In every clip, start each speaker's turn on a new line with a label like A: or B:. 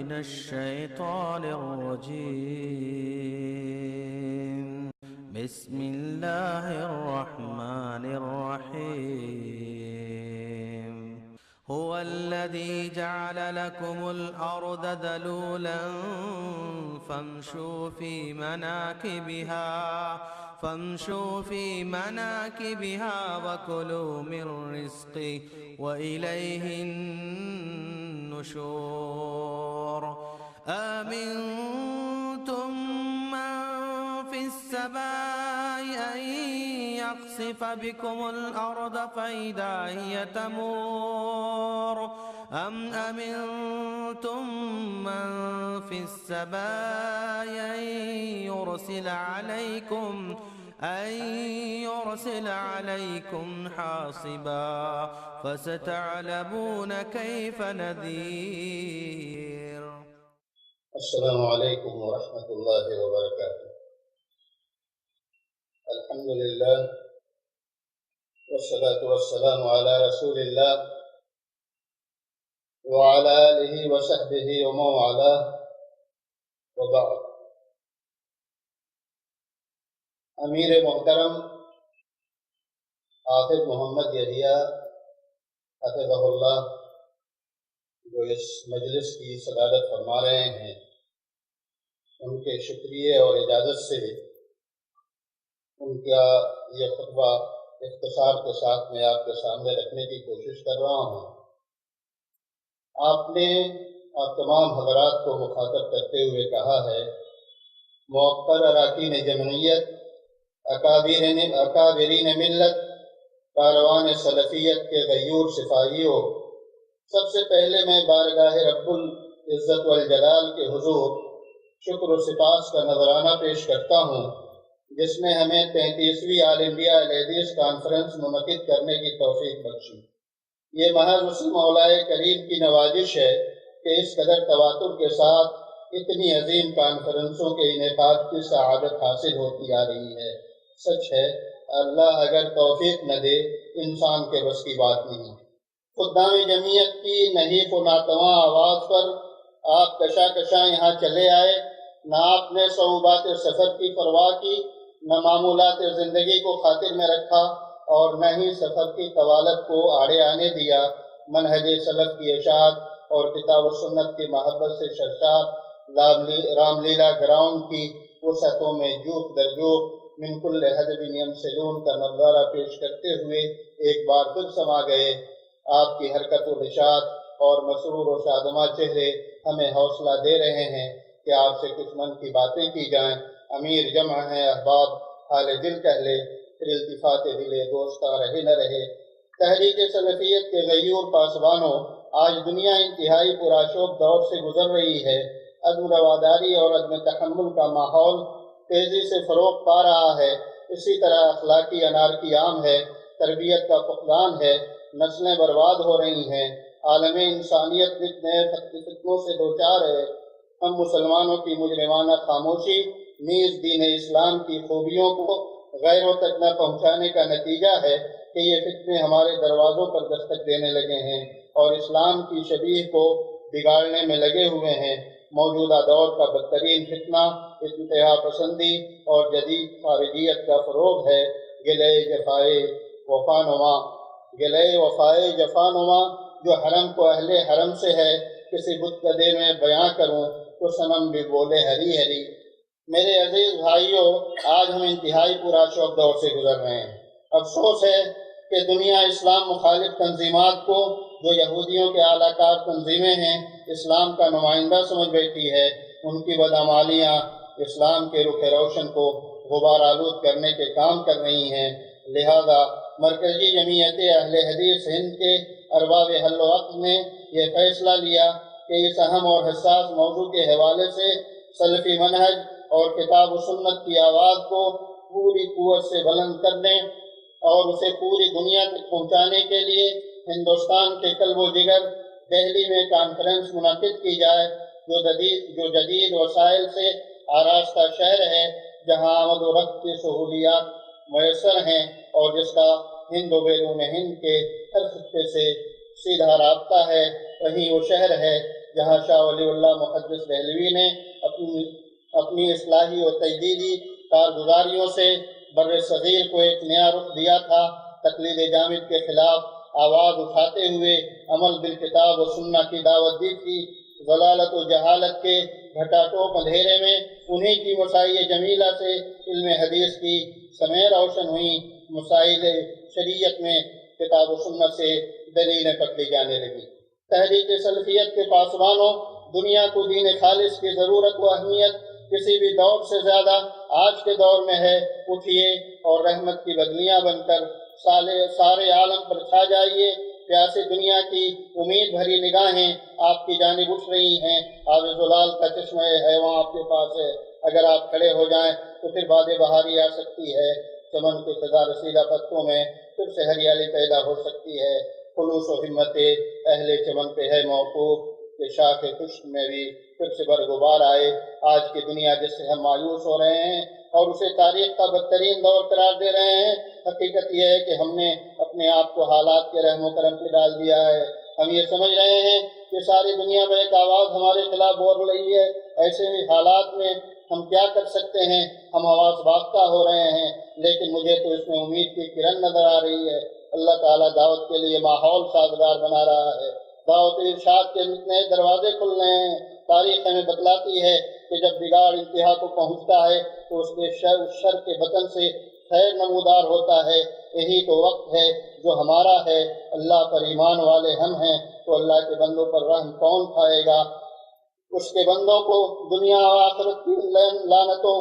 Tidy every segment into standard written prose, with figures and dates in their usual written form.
A: من الشيطان الرجيم. بسم الله الرحمن الرحيم. هو الذي جعل لكم الأرض ذلولا فامشوا في مناكبها وكلوا من رزقه وإليه النشور. آمنتم من في السماء أن يخسف بكم الأرض فإذا هي تمور أم أمنتم من في السماء أن يرسل عليكم حاصبا فستعلمون كيف نذير.
B: السلام علیکم ورحمۃ اللہ وبرکاتہ. الحمد للہ والصلاة والسلام علی رسول اللہ وعلى آلہ وصحبہ ومن والاه وبعد. امیر محترم حافظ محمد یحییٰ حفظہ اللہ جو اس مجلس کی صدارت فرما رہے ہیں، ان کے شکریہ اور اجازت سے ان کا یہ خطبہ اختصار کے ساتھ میں آپ کے سامنے رکھنے کی کوشش کر رہا ہوں. آپ نے آپ تمام حضرات کو مخاطب کرتے ہوئے کہا ہے، موقر اراکین جمعیت، اکابرین ملت، کاروان سلفیت کے غیور سپاہیوں، سب سے پہلے میں بارگاہ رب العزت والجلال کے حضور شکر و سپاس کا نذرانہ پیش کرتا ہوں، جس میں ہمیں 33ویں آل انڈیا اہل حدیث کانفرنس منعقد کرنے کی توفیق بخشی. یہ محض اس مولا کریم کی نوازش ہے کہ اس قدر تواتر کے ساتھ اتنی عظیم کانفرنسوں کے انعقاد کی سعادت حاصل ہوتی آ رہی ہے. سچ ہے، اللہ اگر توفیق نہ دے انسان کے بس کی بات نہیں. خدام جمعیت کی نحیف و ناتواں آواز پر آپ کشا کشا یہاں چلے آئے. نہ آپ نے صعوبات سفر کی پرواہ کی، نہ معمولات زندگی کو خاطر میں رکھا، اور نہ ہی سفر کی طوالت کو آڑے آنے دیا. منہج سلف کی اشاعت اور کتاب و سنت کی محبت سے سرشار رام لیلا گراؤنڈ کی وسعتوں میں جوک در جوک من کل حدب ینسلون کا نظارہ پیش کرتے ہوئے ایک بار پھر سما گئے. آپ کی حرکت و نشاط اور مسرور و شادماں چہرے ہمیں حوصلہ دے رہے ہیں کہ آپ سے کچھ من کی باتیں کی جائیں. امیر جمع ہیں، احباب حال دل کہہ لے، پھر التفات دلے دوستہ رہے نہ رہے. تحریک سلفیت کے غیور پاسبانوں، آج دنیا انتہائی پرآشوب دور سے گزر رہی ہے. عدم رواداری اور عدم تحمل کا ماحول تیزی سے فروغ پا رہا ہے. اسی طرح اخلاقی انارکی عام ہے، تربیت کا فقدان ہے، نسلیں برباد ہو رہی ہیں. عالم انسانیت نئے فتنوں سے دوچار ہے. ہم مسلمانوں کی مجرمانہ خاموشی نیز دین اسلام کی خوبیوں کو غیروں تک نہ پہنچانے کا نتیجہ ہے کہ یہ فتنے ہمارے دروازوں پر دستک دینے لگے ہیں اور اسلام کی شبیہ کو بگاڑنے میں لگے ہوئے ہیں. موجودہ دور کا بدترین فتنہ انتہا پسندی اور جدید خارجیت کا فروغ ہے. گلے وفائے جفانما جو حرم کو اہل حرم سے ہے. کسی بت کدے میں بیاں کروں تو صنم بھی بولے ہری ہری. میرے عزیز بھائیوں، آج ہم انتہائی پرآشوب دور سے گزر رہے ہیں. افسوس ہے کہ دنیا اسلام مخالف تنظیمات کو، جو یہودیوں کے اعلیٰ کار تنظیمیں ہیں، اسلام کا نمائندہ سمجھ بیٹھی ہے. ان کی بدعمالیاں اسلام کے رخ روشن کو غبار آلود کرنے کے کام کر رہی ہیں. لہذا مرکزی جمعیت اہل حدیث ہند کے ارباب حل و عقد نے یہ فیصلہ لیا کہ اس اہم اور حساس موضوع کے حوالے سے سلفی منہج اور کتاب و سنت کی آواز کو پوری قوت سے بلند کرنے اور اسے پوری دنیا تک پہنچانے کے لیے ہندوستان کے قلب و جگر دہلی میں کانفرنس منعقد کی جائے، جو جدید وسائل سے آراستہ شہر ہے، جہاں آمد و رفت کی سہولیات میسر ہیں اور جس کا ہند و بیرون ہند کے ہر خطے سے سیدھا رابطہ ہے. وہیں وہ شہر ہے جہاں شاہ ولی اللہ محدث دہلوی نے اپنی اصلاحی و تجدیدی کارگزاریوں سے بر صغیر کو ایک نیا رخ دیا تھا۔ تقلید جامد کے خلاف آواز اٹھاتے ہوئے عمل بالکتاب و سنہ کی دعوت دی تھی۔ ضلالت و جہالت کے گھٹا ٹوپ اندھیرے میں انہی کی مسائل جمیلہ سے علم حدیث کی سمیں روشن ہوئی۔ مسائل شریعت میں کتاب و سنت سے دلیلیں پکڑی جانے لگی۔ تحریک سلفیت کے پاسبانوں، دنیا کو دین خالص کی ضرورت و اہمیت کسی بھی دور سے زیادہ آج کے دور میں ہے۔ اٹھیے اور رحمت کی بدلیاں بن کر سارے عالم پر چھا جائیے۔ پیاسی دنیا کی امید بھری نگاہیں آپ کی جانب اٹھ رہی ہیں۔ آب زلال کا چشمہ حیواں آپ کے پاس ہے۔ اگر آپ کھڑے ہو جائیں تو پھر باد بہاری آ سکتی ہے۔ چمن کے سزا رسیدہ پتوں میں پھر سے ہریالی پیدا ہو سکتی ہے۔ خلوص و ہمت اہل چمن پہ ہے موقوف کہ شاخ خشک میں بھی پھر سے برغبار آئے۔ آج کی دنیا جس سے ہم مایوس ہو رہے ہیں اور اسے تاریخ کا بدترین دور قرار دے رہے ہیں، حقیقت یہ ہے کہ ہم نے اپنے آپ کو حالات کے رحم و کرم پہ ڈال دیا ہے۔ ہم یہ سمجھ رہے ہیں کہ ساری دنیا میں ایک آواز ہمارے خلاف بول رہی ہے۔ ایسے ہی حالات میں ہم کیا کر سکتے ہیں؟ ہم حواس باختہ ہو رہے ہیں، لیکن مجھے تو اس میں امید کی کرن نظر آ رہی ہے۔ اللہ تعالیٰ دعوت کے لیے ماحول سازگار بنا رہا ہے۔ دعوت ارشاد کے نئے دروازے کھل رہے ہیں۔ تاریخ ہمیں بتلاتی ہے کہ جب بگاڑ انتہا کو پہنچتا ہے تو اس کے شر کے بطن سے خیر نمودار ہوتا ہے۔ یہی تو وقت ہے جو ہمارا ہے۔ اللہ پر ایمان والے ہم ہیں تو اللہ کے بندوں پر رحم کون کھائے گا؟ اس کے بندوں کو دنیا و آخرت کی لعنتوں،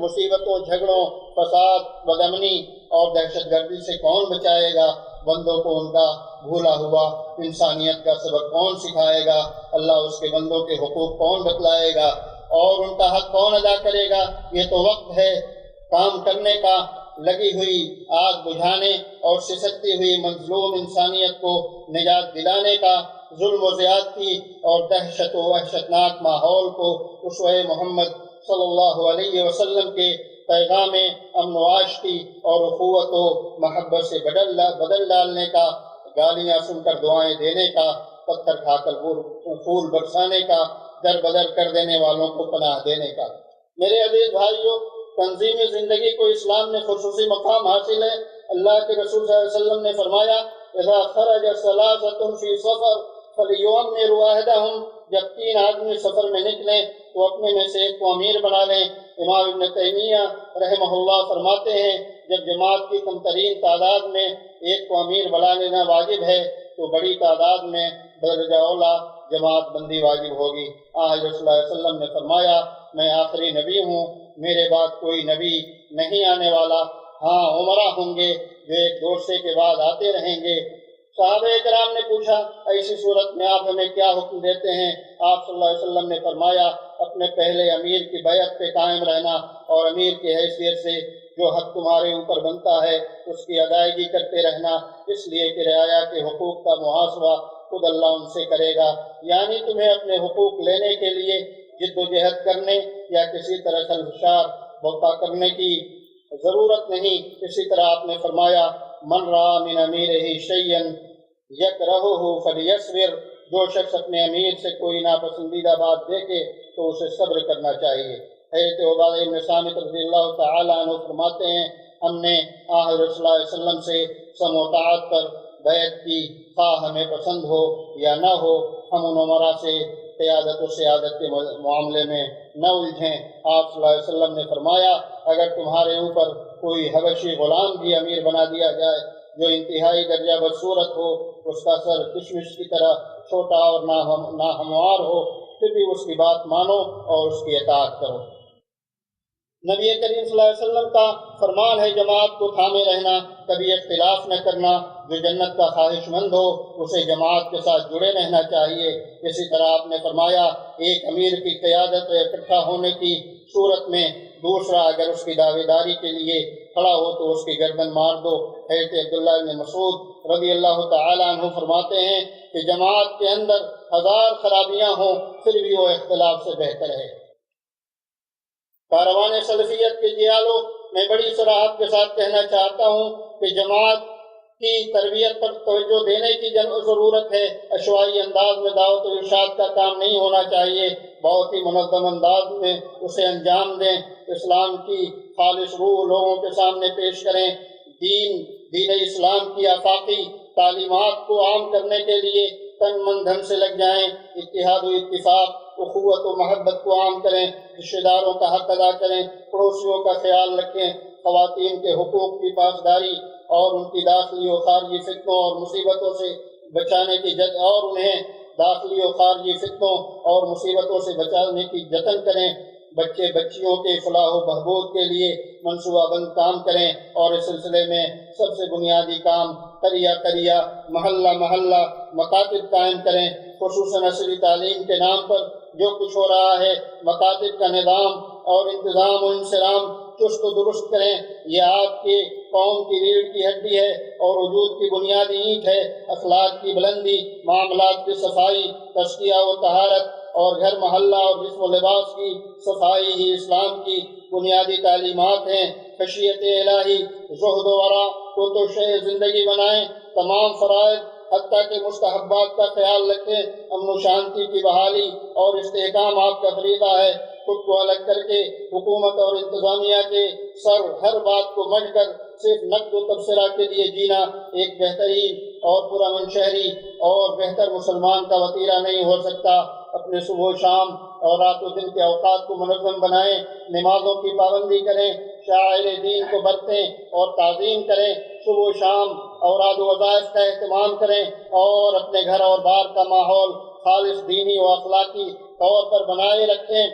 B: مصیبتوں، جھگڑوں، فساد، بدامنی اور دہشت گردی سے کون بچائے گا؟ بندوں کو ان کا بھولا ہوا انسانیت کا سبق کون سکھائے گا؟ اللہ اس کے بندوں کے حقوق کون بتلائے گا اور ان کا حق کون ادا کرے گا؟ یہ تو وقت ہے کام کرنے کا، لگی ہوئی آگ بجھانے اور سسکتی ہوئی مظلوم انسانیت کو نجات دلانے کا۔ ظلم و زیادتی اور دہشت و وحشتناک ماحول کو اسوہ محمد صلی اللہ علیہ وسلم کے پیغام امن و عاشقی اور اخوت و محبت سے بدل ڈالنے کا، گالیاں سن کر دعائیں دینے کا، پتھر کھا کر پھول برسانے کا، در بدر کر دینے والوں کو پناہ دینے کا۔ میرے عزیز بھائیوں، تنظیمی زندگی کو اسلام میں خصوصی مقام حاصل ہے۔ اللہ کے رسول صلی اللہ علیہ وسلم نے فرمایا، اذا خرج ثلاثة فی سفر فلیؤمروا واحدهم، جب 3 آدمی سفر میں نکلیں تو اپنے میں سے ایک کو امیر بنا لیں۔ امام ابن تیمیہ رحمہ اللہ فرماتے ہیں، جب جماعت کی کم ترین تعداد میں ایک کو امیر بنا لینا واجب ہے تو بڑی تعداد میں بدرجہ اولا جماعت بندی واجب ہوگی۔ حضرت صلی اللہ علیہ وسلم نے فرمایا، میں آخری نبی ہوں، میرے بعد کوئی نبی نہیں آنے والا، ہاں عمرہ ہوں گے جو ایک دوسرے کے بعد آتے رہیں گے۔ صحابہ کرام نے پوچھا، ایسی صورت میں آپ ہمیں کیا حکم دیتے ہیں؟ آپ صلی اللہ علیہ وسلم نے فرمایا، اپنے پہلے امیر کی بیعت پہ قائم رہنا اور امیر کی حیثیت سے جو حق تمہارے اوپر بنتا ہے اس کی ادائیگی کرتے رہنا، اس لیے کہ رعایا کے حقوق کا محاسبہ خود اللہ ان سے کرے گا۔ یعنی تمہیں اپنے حقوق لینے کے لیے جد و جہد کرنے یا کسی طرح خلفشار بہتا کرنے کی ضرورت نہیں۔ اسی طرح آپ نے فرمایا، من رأى من اميره شيئا يكرهه فليصبر، جو شخص اپنے امیر سے کوئی ناپسندیدہ بات دیکھے تو اسے صبر کرنا چاہیے۔ حضرت عبادہ بن صامت رضی اللہ تعالیٰ عنہ فرماتے ہیں، ہم نے حضرت صلی اللہ علیہ وسلم سے سمع و طاعت پر بیعت کی، خواہ ہمیں پسند ہو یا نہ ہو۔ ہم ان امراء سے قیادت و سیادت کے معاملے میں نہ الجھیں۔ آپ صلی اللہ علیہ وسلم نے فرمایا، اگر تمہارے اوپر کوئی حبشی غلام بھی امیر بنا دیا جائے جو انتہائی درجہ بدصورت ہو، اس کا سر کشمش کی طرح چھوٹا اور ناہموار ہو، پھر بھی اس کی بات مانو اور اس کی اطاعت کرو۔ نبی کریم صلی اللہ علیہ وسلم کا فرمان ہے جماعت کو تھامے رہنا، کبھی اختلاف نہ کرنا۔ جو جنت کا خواہش مند ہو اسے جماعت کے ساتھ جڑے رہنا چاہیے۔ اسی طرح آپ نے فرمایا، ایک امیر کی قیادت اکٹھا ہونے کی صورت میں دوسرا اگر اس کی دعویداری کے لیے کھڑا ہو تو اس کی گردن مار دو۔ حضرت عبداللہ بن مسعود رضی اللہ تعالیٰ عنہ فرماتے ہیں کہ جماعت کے اندر 1000 خرابیاں ہوں پھر بھی وہ اختلاف سے بہتر ہے۔ کاروان سلفیت کے جیالوں، میں بڑی صراحت کے ساتھ کہنا چاہتا ہوں کہ جماعت کی تربیت پر توجہ دینے کی ضرورت ہے۔ عشوائی انداز میں دعوت و ارشاد کا کام نہیں ہونا چاہیے، بہت ہی منظم انداز میں اسے انجام دیں۔ اسلام کی خالص روح لوگوں کے سامنے پیش کریں۔ دین اسلام کی آفاقی تعلیمات کو عام کرنے کے لیے تن من دھن سے لگ جائیں۔ اتحاد و اتفاق، اخوت و محبت کو عام کریں۔ رشتہ داروں کا حق ادا کریں، پڑوسیوں کا خیال رکھیں۔ خواتین کے حقوق کی پاسداری اور ان کی داخلی و خارجی فتنوں اور مصیبتوں سے بچانے کی جتن کریں۔ بچے بچیوں کے فلاح و بہبود کے لیے منصوبہ بند کام کریں، اور اس سلسلے میں سب سے بنیادی کام قریہ محلہ محلہ مکاتب قائم کریں۔ خصوصاً عصری تعلیم کے نام پر جو کچھ ہو رہا ہے، مکاتب کا نظام اور انتظام و انصرام چست و درست کریں۔ یہ آپ کے قوم کی ریڑھ کی ہڈی ہے اور وجود کی بنیادی اینٹ ہے۔ اخلاق کی بلندی، معاملات کی صفائی، تزکیہ و طہارت اور گھر محلہ اور جسم و لباس کی صفائی ہی اسلام کی بنیادی تعلیمات ہیں۔ خشیت الہی، زہد و ورع کو تو شے زندگی بنائیں۔ تمام فرائض حتیٰ کہ مستحبات کا خیال رکھیں۔ امن و شانتی کی بحالی اور استحکام آپ کا فریضہ ہے۔ خود کو الگ کر کے حکومت اور انتظامیہ کے سر ہر بات کو مٹ کر صرف نقد و تبصرہ کے لیے جینا ایک بہترین اور پرامن شہری اور بہتر مسلمان کا وتیرہ نہیں ہو سکتا۔ اپنے صبح و شام اور رات و دن کے اوقات کو منظم بنائیں۔ نمازوں کی پابندی کریں، شعائر دین کو برتیں اور تعظیم کریں۔ صبح و شام اوراد و وظائف کا اہتمام کریں اور اپنے گھر اور بار کا ماحول خالص دینی و اخلاقی طور پر بنائے رکھیں۔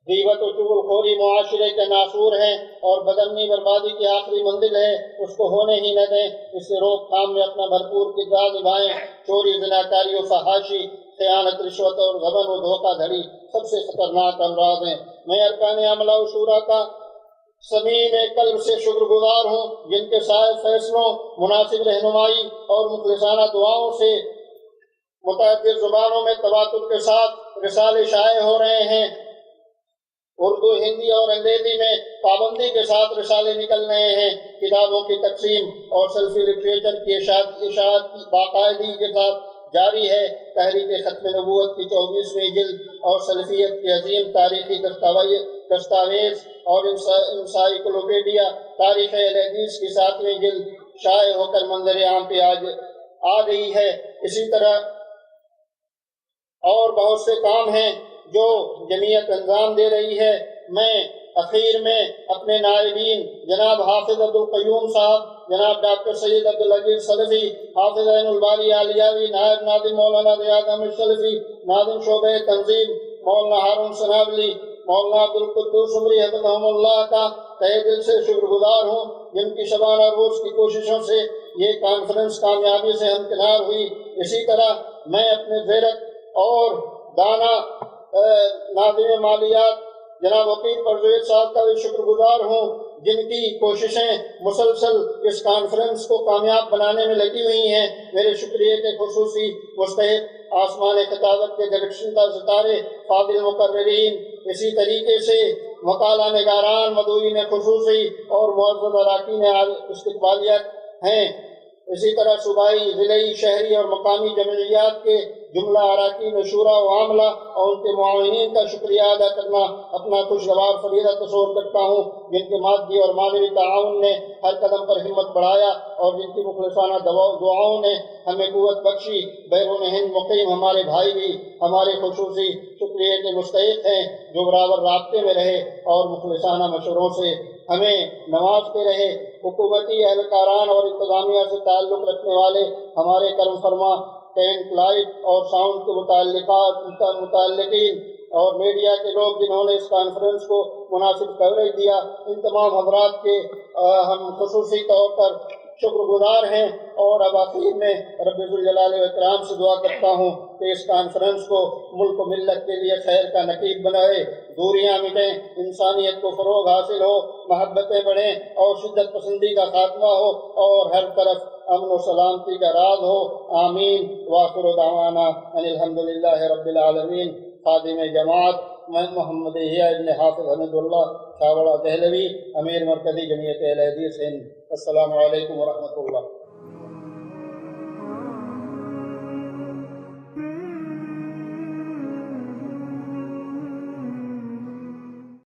B: غیبت و چغل خوری معاشرے کے ناصور ہیں اور بدمنی بربادی کی آخری منزل ہے، اس کو ہونے ہی نہ دیں۔ اس سے روک تھام میں اپنا بھرپور کردار نبھائیں۔ چوری، زناکاری و فحاشی، خیانت، رشوت اور غبن و دھوکہ دھڑی سب سے خطرناک امراض ہیں۔ میں ارکان عملہ و شورا کا صمیم قلب سے شکر گزار ہوں، جن کے سائے فیصلوں، مناسب رہنمائی اور مخلصانہ دعاؤں سے متعدد زبانوں میں تواتر کے ساتھ رسالے شائع ہو رہے ہیں۔ اردو، ہندی اور انگریزی میں پابندی کے ساتھ رسالے نکل رہے ہیں۔ کتابوں کی تقسیم اور سلفی لٹریچر کی اشاعت کی باقاعدگی کے ساتھ جاری ہے۔ تحریک ختم نبوت کی 24ویں جلد اور سلفیت کی عظیم تاریخی دستاویز اور انسائیکلوپیڈیا تاریخ اہل حدیث کی 7ویں جلد شائع ہو کر منظر عام پہ آ گئی ہے۔ اسی طرح اور بہت سے کام ہیں جو جمعیت انجام دے رہی ہے۔ میں اخیر میں اپنے نائبین جناب حافظ عبدالقیوم صاحب، جناب ڈاکٹر سید عبدالعزیز سلفی، حافظ عین الباری عالیاوی، نائب ناظم مولانا ریاض احمد سلفی، ناظم شعبہ تنظیم مولانا ہارون سنابلی، مولانا عبدالقدوس عمری حفظہم اللہ کا تہہ دل سے شکر گزار ہوں، جن کی شبانہ روز کی کوششوں سے یہ کانفرنس کامیابی سے ہمکنار ہوئی۔ اسی طرح میں اپنے زیرت اور دانا ناظم مالیات جناب وکیل پرویز صاحب کا بھی شکر گزار ہوں، جن کی کوششیں مسلسل اس کانفرنس کو کامیاب بنانے میں لگی ہوئی ہیں۔ میرے شکریہ کے خصوصی مستحق آسمان خطابت کے درخشندہ ستارے، فاضل مقررین، اسی طریقے سے مقالہ نگاران، مدعوین خصوصی اور معزز اراکین استقبالیت ہیں۔ اسی طرح صوبائی، ضلعی، شہری اور مقامی جمعیات کے جملہ اراکین شورا و عاملہ اور ان کے معاونین کا شکریہ ادا کرنا اپنا خوشگوار فریضہ تصور کرتا ہوں، جن کے مادی اور معنوی تعاون نے ہر قدم پر ہمت بڑھایا اور جن کی مخلصانہ دعاؤں نے ہمیں قوت بخشی۔ بیرون ہند مقیم ہمارے بھائی بھی ہمارے خصوصی شکریہ کے مستحق ہیں، جو برابر رابطے میں رہے اور مخلصانہ مشوروں سے ہمیں نوازتے رہے۔ حکومتی اہلکاران اور انتظامیہ سے تعلق رکھنے والے ہمارے کرم فرما ٹینٹ، لائٹ اور ساؤنڈ کے متعلقین اور میڈیا کے لوگ جنہوں نے اس کانفرنس کو مناسب کوریج دیا، ان تمام حضرات کے ہم خصوصی طور پر شکر گزار ہیں۔ اور اب آخر میں رب ذوالجلال و اکرام سے دعا کرتا ہوں کہ اس کانفرنس کو ملک و ملت کے لیے خیر کا نقیب بنائے، دوریاں مٹیں، انسانیت کو فروغ حاصل ہو، محبتیں بڑھیں اور شدت پسندی کا خاتمہ ہو اور ہر طرف امن و سلامتی کا راز ہو۔ آمین۔ وآخر دعوانا ان الحمدللہ رب العالمین۔ خادم جماعت محمد ابن حافظ حمد اللہ شاوڑہ دہلوی، امیر مرکزی جمعیت اہل حدیث ہند۔ السلام علیکم ورحمۃ اللہ۔